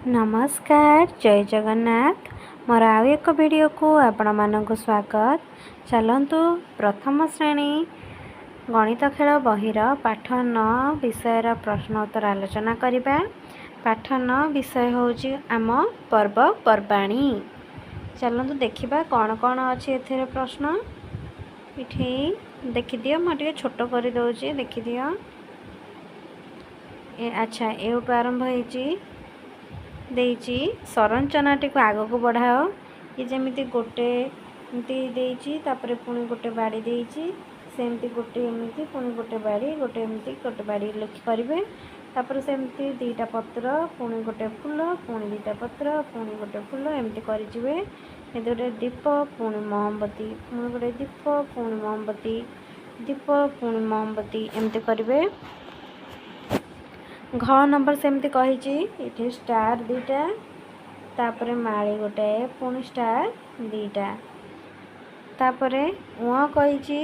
नमस्कार जय जगन्नाथ मोर आउ एक वीडियो को आपण मानक स्वागत। चलतु प्रथम श्रेणी गणित खेल बहिर पाठ 9 विषयर प्रश्नोत्तर आलोचना करिबा। पाठ 9 विषय होची आम पर्वपर्वाणी। चलतु देखिबा कौन कौन अच्छी एथिरे प्रश्न इठी देखि दियो। म टिके छोट करि दउची देखि दियो। अच्छा एउटु आरंभ होईची देइची संरचनाटी को आग को बढ़ाओ। ये जेमिति गोटे एमती देइची तापरे पुणी गोटे बाड़ी देइची सेमती गोटे एमती पुणी गोटे बाड़ी लिखि करिवे। तापरे सेमती दीटा पत्र पुणी गोटे फूल पुणी दीटा पत्र पुणी गोटे फूल एमती करिजिवे। ए गोटे दीप पुणी मोमबत्ती पुणी गोटे दीप पुणी मोमबत्ती दीप पुणी मोमबत्ती एमती करिवे। घ नंबर सेमती कही इथे स्टार दीटा तापरे माली गोटे पुणी स्टार दीटा तापरे उँ कही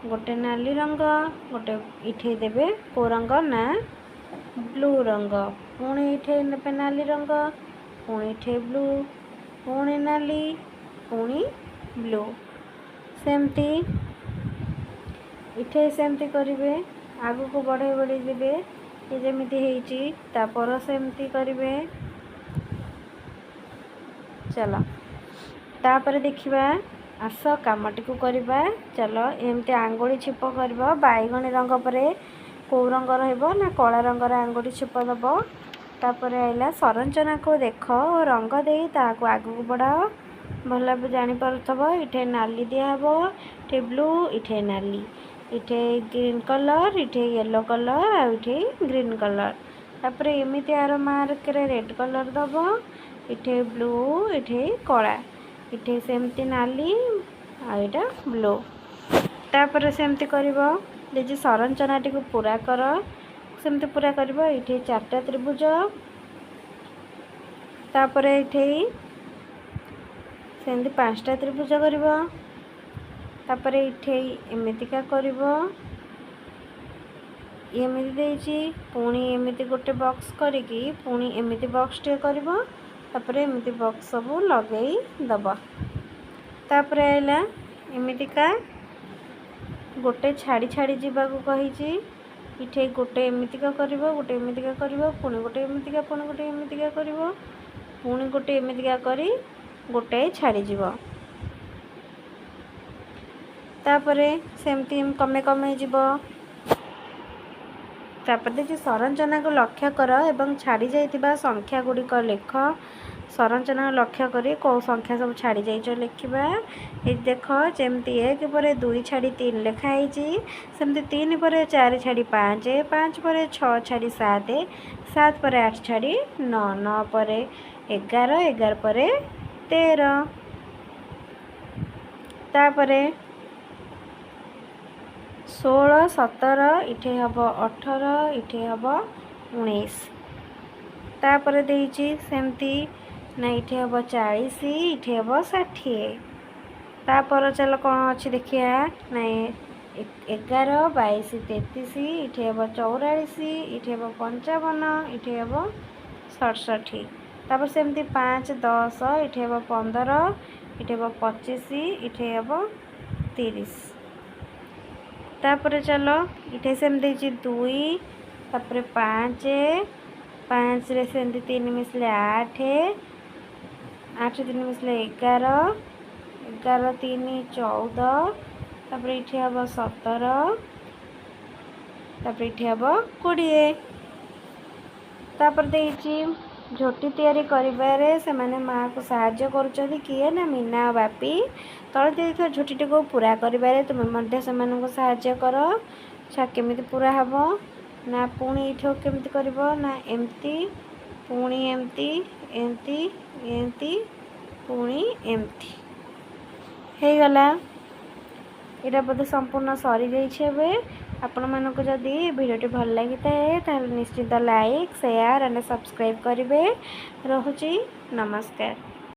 गोटे नाली रंग गोटे इठे देबे को रंग ना ब्लू रंग पुणी इठे नेबे नाली रंग पुणी इठे ब्लू पुणी नाली पुणी ब्लू सेमती इठे सेमती करिवे। आगु को बढ़े बढ़े देबे ये जेमिति हेइची तापर सेमती करिवे। चलो तापर देखिबा आस कामटी को करिबा। चलो एमती आंगुली छिप करबो बैगणी रंग परे को रंग रहइबो ना कला रंग रे आंगुली छिप दबो। तापर आइला संरचना को देखो रंग देई ताको आगु को बढ़ाओ। भला जानि परथबो इठे नाली दिया हबो इठे ब्लू इठे नाली इठे ग्रीन कलर इठे येलो कलर आ इठे ग्रीन कलर तापरे एमिति आरो मार्क रे रेड कलर दबो इठे ब्लू इठे कला इठे सेमती नाली आ इटा ब्लू तापरे सेमती करिवो। जे संरचनाटी को पूरा कर सेमती पूरा करिवो। इठे चारटा त्रिभुज तापरे इठे सेमती पांचटा त्रिभुज करिवो। तापरे इठे एमितिका करिवो एमिति देइची पुणी एमिति गोटे बॉक्स करिकी पुणी एमिति बॉक्स टे करिवो। तापरे एमिति बॉक्स सब लगेई दबो। तापरे आइला एमितिका गोटे छाड़ी छाड़ी जीवा को कहिची इठे गोटे एमितिका करिवो गोटे एमितिका करिवो पुणी गोटे एमितिका पुणी गोटे एमितिका करिवो पुणी गोटे एमितिका करी गोटे छाड़ी जीवो। तापरे सेमती कमे कमे जीवो। तापर देखि संरचना को लक्ष्य कर एवं छाड़ी जाइतिबा संख्या गुड़िक लेख। संरचना लक्ष्य करी को संख्या सब छाड़ी जाइछ लिखिबा। ए देखो जेमती 1 पर 2 छाड़ी 3 लेखा हेची सेमती 3 पर 4 छाड़ी 5 5 पर 6 छाड़ी 7 7 पर 8 छाड़ी 9 9 पर 11 11 पर 13 तापरे 16 17 इठे हब 18 इठे हब 19 तापरे देइची सेमती ना इठे हब 40 इठे हब 60 तापर चलो कौन अच्छी देखिया ना 11 22 33 इठे हब 44 इठे हब 55 इठे हब 67 तापर सेमती 5 10 इठे हब 15 इठे हब 25 इठे हब 30 तापर चलो इठे सेमती 2 तापर 5 5 रे सेमती 3 मिसले 8 8 3 मिसले 11 11 3 14 तापर इठे हब 17 तापर इठे हब 20 तापर देइची झोटी तैयारी करिबारे से माने माँ को साहाय्य करुचंदी किए ना मीना बापी तले देइथिबा झोटीटी को पूरा करिबारे तुम मध्य से मानको साहाय्य कर। अच्छा केमिति पूरा हबो ना पुणी इठो केमिति करबो ना एमती पुणी एमती एमती एमती पुणी एमती हे गला। एटा बोधे संपूर्ण सरी जाइछे। एबे आपण मानको जदि वीडियोटी भल लागि थाए ताहले निश्चित लाइक शेयर एंड सब्सक्राइब करिवे। रहुची नमस्कार।